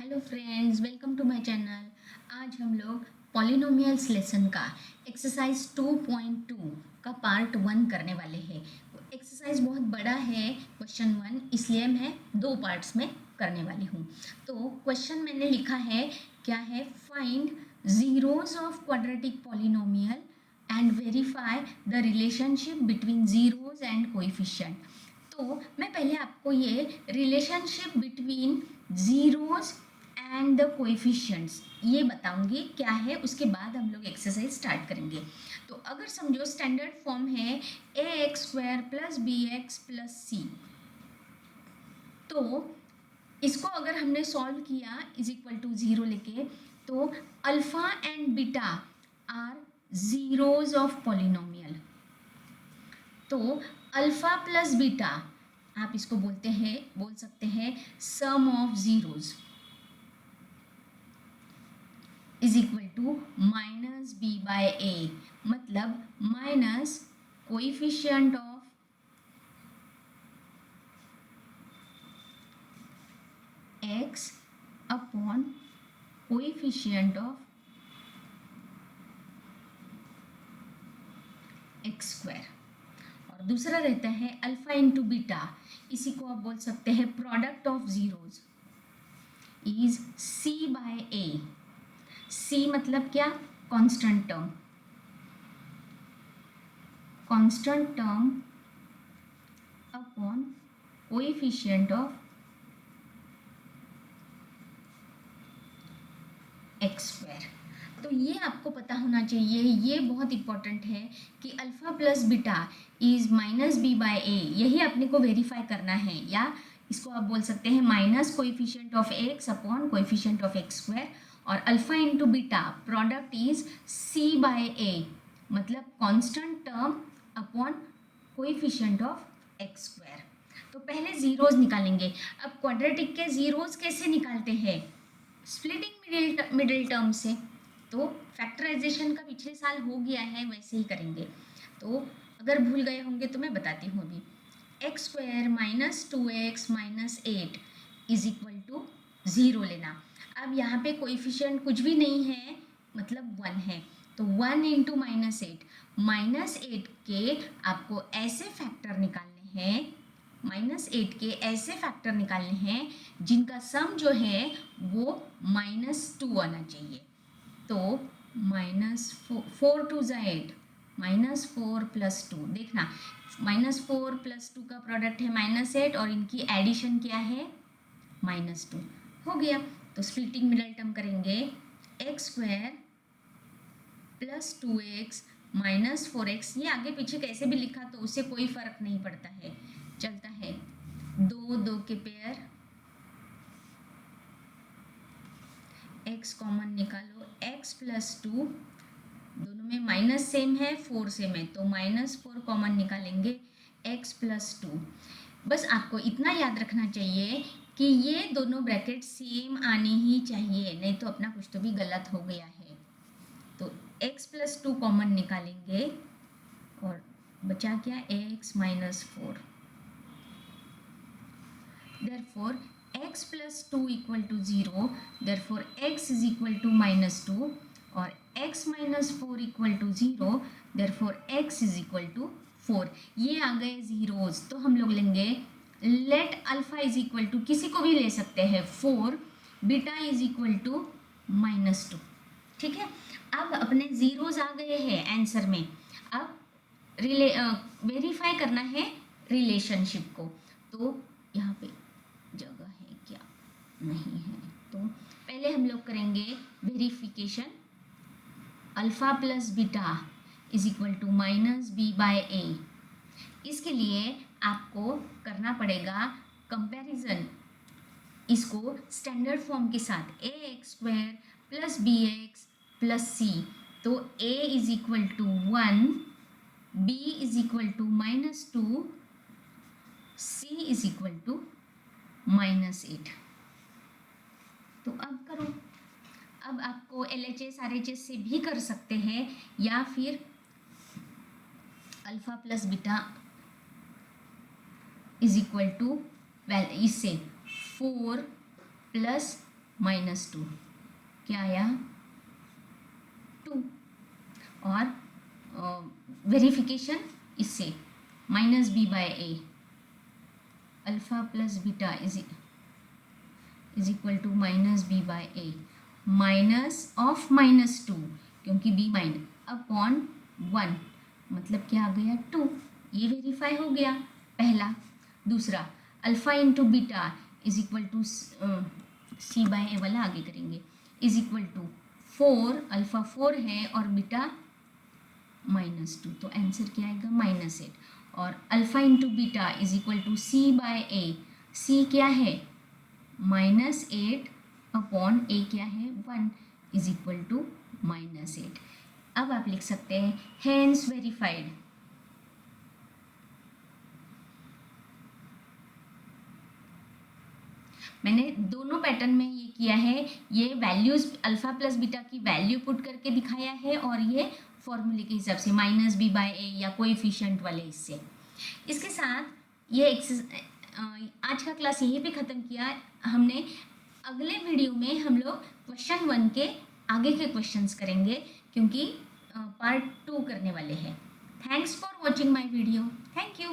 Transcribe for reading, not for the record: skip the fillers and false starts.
Hello friends, welcome to my channel. आज हम लोग पॉलिनोमियल्स लेसन का एक्सरसाइज 2.2 का पार्ट 1 करने वाले हैं। एक्सरसाइज बहुत बड़ा है, क्वेश्चन 1, इसलिए मैं दो पार्ट्स में करने वाली हूँ। तो क्वेश्चन मैंने लिखा है, क्या है? Find zeros of quadratic polynomial and verify the relationship between zeros and coefficient. तो मैं पहले आपको ये relationship between zeros and the coefficients ये बताऊंगी क्या है, उसके बाद हम लोग एक्सरसाइज स्टार्ट करेंगे। तो अगर समझो स्टैंडर्ड फॉर्म है a x square plus b x plus c, तो इसको अगर हमने सॉल्व किया इज इक्वल टू ज़ीरो लेके, तो alpha and beta are zeros of polynomial. तो अल्फा प्लस बीटा आप इसको बोल सकते हैं sum of zeros is equal to minus b by a, मतलब minus coefficient of x upon coefficient of x square. और दूसरा रहता है अल्फा इंटू बीटा, इसी को आप बोल सकते हैं product of zeros is c by a. C मतलब क्या? Constant term, constant term upon coefficient of x square. तो ये आपको पता होना चाहिए, ये बहुत इंपॉर्टेंट है कि alpha plus beta is minus b by a, यही अपने को वेरीफाई करना है। या इसको आप बोल सकते हैं minus coefficient of x upon coefficient of x square. और alpha into beta product is c by a, मतलब constant term upon coefficient of x square. तो पहले जीरोज निकालेंगे। अब क्वाड्रेटिक के जीरोज कैसे निकालते हैं? स्प्लिटिंग मिडिल टर्म से। तो फैक्टराइजेशन का पिछले साल हो गया है, वैसे ही करेंगे। तो अगर भूल गए होंगे तो मैं बताती हूँ अभी। X square minus 2x minus 8 is equal to zero लेना। अब यहाँ पे कोइफिशिएंट कुछ भी नहीं है, मतलब 1 है। तो 1 इंटू माइनस एट के आपको ऐसे फैक्टर निकालने हैं, -8 के ऐसे फैक्टर निकालने हैं जिनका सम जो है वो -2 आना चाहिए। तो -4 टू ज़ा 8, -4 प्लस 2, देखना -4 प्लस 2 का प्रोडक्ट है -8 और इनकी एडिशन क्या है? -2 हो गया। तो स्प्लिटिंग मिडल टर्म करेंगे, x square plus 2x minus 4x, ये आगे पीछे कैसे भी लिखा तो उससे कोई फर्क नहीं पड़ता है, चलता है। दो दो के पेयर, x कॉमन निकालो, x प्लस 2, दोनों में माइनस सेम है, 4 सेम है, तो -4 कॉमन निकालेंगे, x प्लस 2। बस आपको इतना याद रखना चाहिए कि ये दोनों ब्रैकेट सेम आनी ही चाहिए, नहीं तो अपना कुछ तो भी गलत हो गया है। तो x प्लस 2 कॉमन निकालेंगे और बचा क्या? x minus 4। therefore x plus 2 equal to 0, therefore x is equal to -2 और x minus 4 equal to 0, therefore x is equal to 4। ये आ गए जीरोज। तो हम लोग लेंगे let alpha is equal to, किसी को भी ले सकते हैं, 4, बीटा इज इक्वल टू -2। ठीक है, अब अपने जीरोज आ गए हैं आंसर में। अब वेरीफाई करना है रिलेशनशिप को। तो यहाँ पे जगह है क्या? नहीं है। तो पहले हम लोग करेंगे verification. Alpha plus beta is equal to minus b by a. इसके लिए आपको करना पड़ेगा कंपैरिजन, इसको स्टैंडर्ड फॉर्म के साथ, a x square plus b x plus c. तो a is equal to 1, b is equal to -2, c is equal to -8। तो अब करो। अब आपको LHS RHS से भी कर सकते हैं, या फिर alpha plus beta is equal to इससे 4 प्लस -2 क्या आया 2। और वेरिफिकेशन इससे -b/a alpha plus beta is equal to -b/a minus of -2 क्योंकि b माइनस अपॉन 1 मतलब क्या आ गया 2। ये वेरीफाई हो गया पहला। दूसरा alpha into beta is equal to c/a वाला आगे करेंगे इज इक्वल टू 4 अल्फ़ा 4 है और बीटा -2 तो आंसर क्या आएगा -8। और alpha into beta is equal to c/a c क्या है -8 अपॉन a क्या है 1 इज इक्वल टू -8। अब आप लिख सकते हैं हेंस वेरीफाइड। मैंने दोनों पैटर्न में ये किया है, ये वैल्यूज अल्फ़ा प्लस बीटा की वैल्यू पुट करके दिखाया है और ये फॉर्मूले के हिसाब से -b/a या कोएफिशिएंट वाले इससे। इसके साथ ये आज का क्लास यहीं पे ख़त्म किया हमने। अगले वीडियो में हम लोग क्वेश्चन 1 के आगे के क्वेश्चंस करेंगे क्योंकि पार्ट 2 करने वाले हैं। Thanks for watching my video. Thank you.